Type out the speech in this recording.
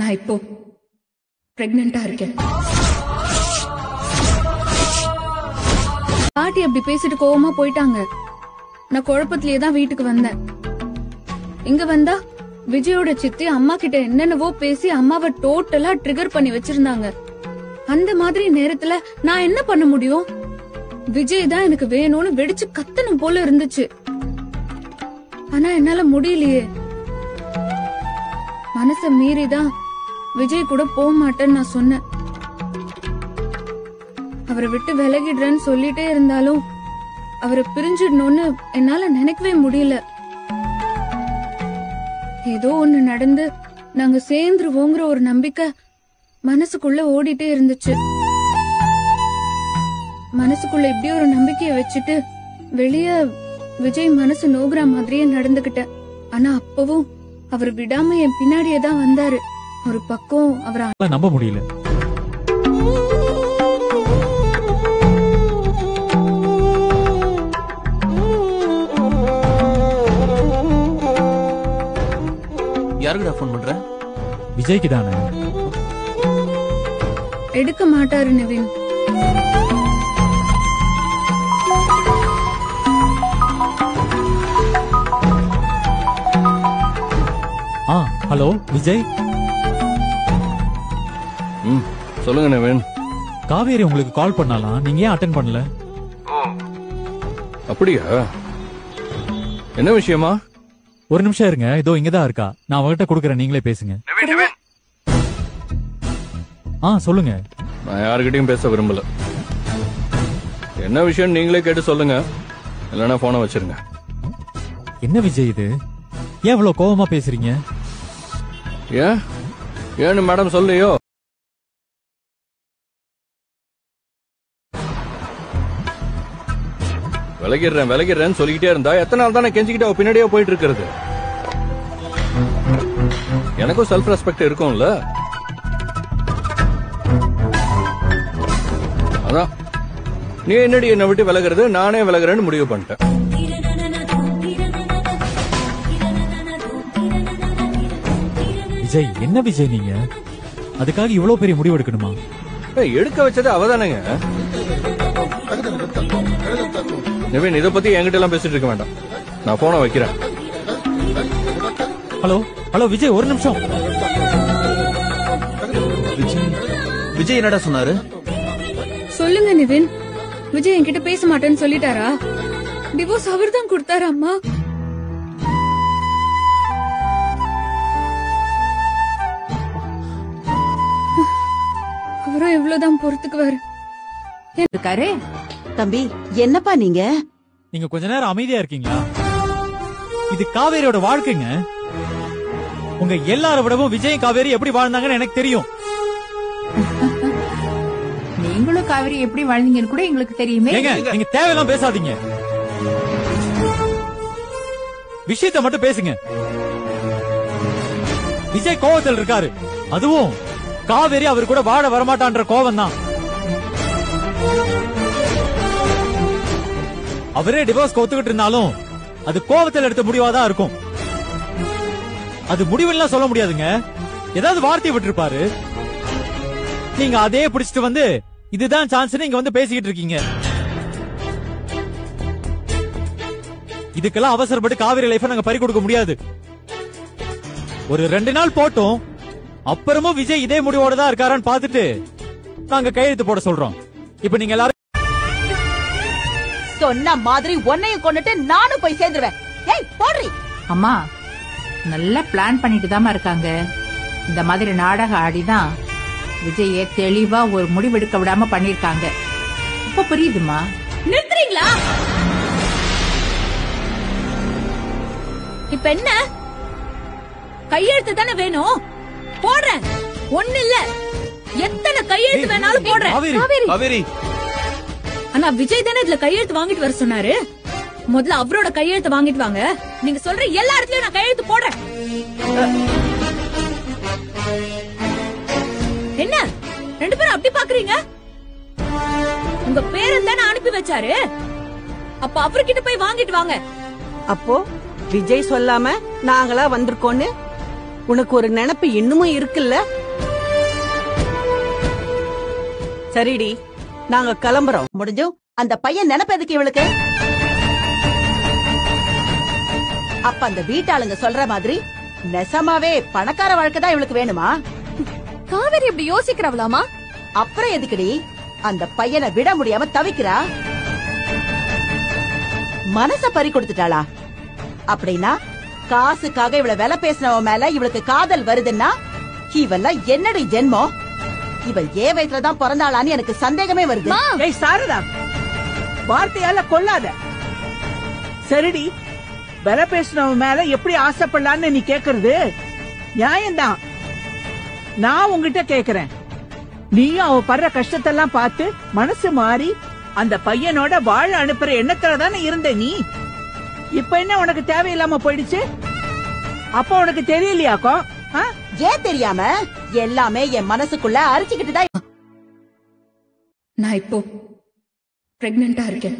நான் இப்போ பிரெக்னெண்டா இருக்கேன். பாட்டி அப்படி பேசிட்டு கோவமா போயிட்டாங்க. நான் குழப்பத்திலேயே தான் வீட்டுக்கு வந்தேன். இங்க வந்தா விஜயோட சித்தி அம்மா கிட்ட என்னென்னவோ பேசி அம்மாவை டோட்டலா ட்ரிகர் பண்ணி வச்சிருந்தாங்க. அந்த மாதிரி நேரத்துல நான் என்ன பண்ண முடியும்? விஜய் தான் எனக்கு வேணும்னு வெடிச்சு கத்தணும் போல இருந்துச்சு. ஆனா என்னால முடியலையே. மனச மீறிதான் விஜய் கூட போக மாட்டேன்னு நான் சொன்னேன். அவரை விட்டு விலகிடுறேன்னு சொல்லிட்டே இருந்தாலும் அவரை பிரிஞ்சிடணும்னு என்னால நினைக்கவே முடியல. ஏதோ ஒண்ணு நடந்து நாங்க சேர்ந்துருவோங்கிற ஒரு நம்பிக்கை மனசுக்குள்ள ஓடிட்டே இருந்துச்சு. மனசுக்குள்ள இப்படி ஒரு நம்பிக்கைய வச்சுட்டு வெளிய விஜய் மனசு நோகுற மாதிரியே நடந்துகிட்டேன். ஆனா அப்பவும் அவர் விடாம என் பின்னாடியே தான் வந்தாரு. ஒரு பக்கம் அவரை நம்ப முடியல. யாருக்குடா போன் பண்ற? விஜய்க்கு தானே. எடுக்க மாட்டாரு நிவின். ஹலோ விஜய். சொல்லுங்க நிவின். காவேரி உங்களுக்கு கால் பண்ணலாம், நீங்க ஏன் அட்டெண்ட் பண்ணல? அப்படியா? என்ன விஷயமா? ஒரு நிமிஷம் இருங்க, இதோ இங்கதான் இருக்கா. நான் அவகிட்ட கொடுக்கறேன், நீங்களே பேசுங்க. சொல்லுங்க. நான் யாருக்கிட்டையும் பேச விரும்பல. என்ன விஷயம் நீங்களே கேட்டு சொல்லுங்க, இல்லைன்னா போனை வச்சிருங்க. என்ன விஜய் இது? ஏன் இவ்வளவு கோவமா பேசுறீங்க? ஏன்னு மேடம் சொல்லையோ? விலகிடுறேன் சொல்லிக்கிட்டே இருந்தா எத்தனை நாள் தானே கெஞ்சிக்கிட்டு பின்னாடியே போயிட்டு இருக்கிறது? எனக்கும் செல்ஃப் ரெஸ்பெக்ட் இருக்கும்ல. அதான் நீ என்னடி என்ன விட்டு விலகிறது, நானே விலகிறேன்னு முடிவு பண்ணிட்டேன். விஜய், என்ன விஜய் நீங்க அதுக்காக இவ்வளவு பெரிய முடிவு எடுக்கணுமா? எடுக்க வச்சது அவதானங்க. நிவின், இத பத்தி என்கிட்ட எல்லாம் பேசிட்டு இருக்க வேண்டாம். நான் போனை வைக்கிறேன். ஹலோ விஜய், ஒரு நிமிஷம். விஜய் என்னடா சொன்னாரு? சொல்லுங்க நிவின். விஜய் என்கிட்ட பேச மாட்டேன்னு சொல்லிட்டாரா? டிவோர்ஸ் அவர் தான் கொடுத்தாரு அம்மா. அவரும் எவ்வளவுதான் பொறுத்துக்குவாரு. இருக்காரு. தம்பி, என்னப்பா நீங்க கொஞ்ச நேரம் அமைதியா இருக்கீங்களா? இது காவேரியோட வாழ்க்கைங்க. உங்க எல்லார விடவும் விஜய் காவேரி எப்படி வாழ்ந்தாங்கன்னு எனக்கு தெரியும். நீங்களும் காவேரி எப்படி வாழ்ந்தீங்கன்னு கூட எங்களுக்கு தெரியுமே. நீங்க தேவையெல்லாம் பேசாதீங்க, விஷயத்தை மட்டும் பேசுங்க. விஜய் கோவத்தில் இருக்காரு, அதுவும் காவேரி அவர் கூட வாழ வரமாட்டான்ற கோவம் தான். அவரே டிவோர்ஸ் ஒத்துக்கிட்டு இருந்தாலும் அது கோவத்தில் எடுத்த முடிவாதான் இருக்கும். அது முடிவுலாம் சொல்ல முடியாதுங்க, ஏதாவது வார்த்தை விட்டுருப்பாரு. நீங்க அதே பிடிச்சிட்டு வந்து இதுதான் சான்ஸ் நீங்க வந்து பேசிக்கிட்டு இருக்கீங்க. இதுக்கெல்லாம் அவசரப்பட்டு காவேரி லைஃப் நாங்க பறி கொடுக்க முடியாது. ஒரு 2 நாள் போட்டோம், அப்புறமும் விஜய் இதே முடிவோட தான் இருக்காரான்னு பாத்துட்டு நாங்க கையெழுத்து போட சொல்றோம். இப்ப நீங்க எல்லாரும் சொன்ன மாதிரி உன்னையும் கொண்டுட்டு நானும் போய் சேர்ந்துருவேன். ஏய் போடுறி. அம்மா, நல்லா பிளான் பண்ணிட்டு தான் இருக்காங்க. இந்த மாதிரி நாடகம் ஆடிதான் விஜய தெளிவா ஒரு முடிவெடுக்க விடாம பண்ணிருக்காங்க. இப்ப புரியுதுமா? நிறுத்துறீங்களா? இப்ப என்ன? கையெழுத்து தானே வேணும், போடுறேன். ஒண்ணு இல்ல, எத்தனை கையெழுத்து வேணாலும் போடுறேன். காவேரி, ஆனா விஜய் தானே இதுல கையெழுத்து வாங்கிட்டு வர சொன்னாரு. முதல்ல அவரோட கையெழுத்து வாங்கிட்டு வாங்க. நீங்க சொல்ற எல்லா இடத்துலயும் நான் கையெழுத்து போடுறேன். என்ன 2 பேரும் அப்படி பாக்குறீங்க? உங்க பேரன் தானே அனுப்பி வச்சாரு, அப்ப அவர்கிட்ட போய் வாங்கிட்டு வாங்க. அப்போ விஜய் சொல்லாம நாங்களா வந்திருக்கோன்னு உனக்கு ஒரு நினைப்பு இன்னமும் இருக்குல்ல? சரிடி, நாங்க கிளம்புறோம். முடிஞ்சும் அந்த பையன் நினைப்பு எதுக்கு இவளுக்கு? அப்ப அந்த வீட்டாளுங்க சொல்ற மாதிரி நெசமாவே பணக்கார வாழ்க்கை தான் இவளுக்கு வேணுமா? காவேரி இப்படி யோசிக்கிறவளாமா? அப்புறம் எதுக்குடி அந்த பையனை விட முடியாம தவிக்கிறா? மனச பறி கொடுத்துட்டாளா? அப்படின்னா காசுக்காக இவள விலை பேசினவ மேல இவளுக்கு காதல் வருதுன்னா இவெல்லாம் என்னடி ஜென்மம்? இவள் ஏ வயிற்றுலதான் பிறந்தாளான்னு எனக்கு சந்தேகமே வருது. ஏய் சாரதா, வார்த்தையால கொல்லாத. சரிடி, விலை பேசினவ மேல எப்படி ஆசைப்படலான்னு நீ கேக்குறது நியாயம்தான். நான் உங்ககிட்ட கேக்குறேன், நீயும் அவ படுற கஷ்டத்தெல்லாம் பார்த்து மனசு மாறி அந்த பையனோட வாழ அனுப்புற எண்ணத்துலதானே இருந்த நீ. இப்ப என்ன உனக்கு தேவையில்லாம போயிடுச்சு? அப்ப உனக்கு தெரியலையாக்கோ? ஏன் தெரியாம? எல்லாமே என் மனசுக்குள்ள அரிச்சுக்கிட்டு தான். நான் இப்போ பிரெக்னெண்டா இருக்கேன்.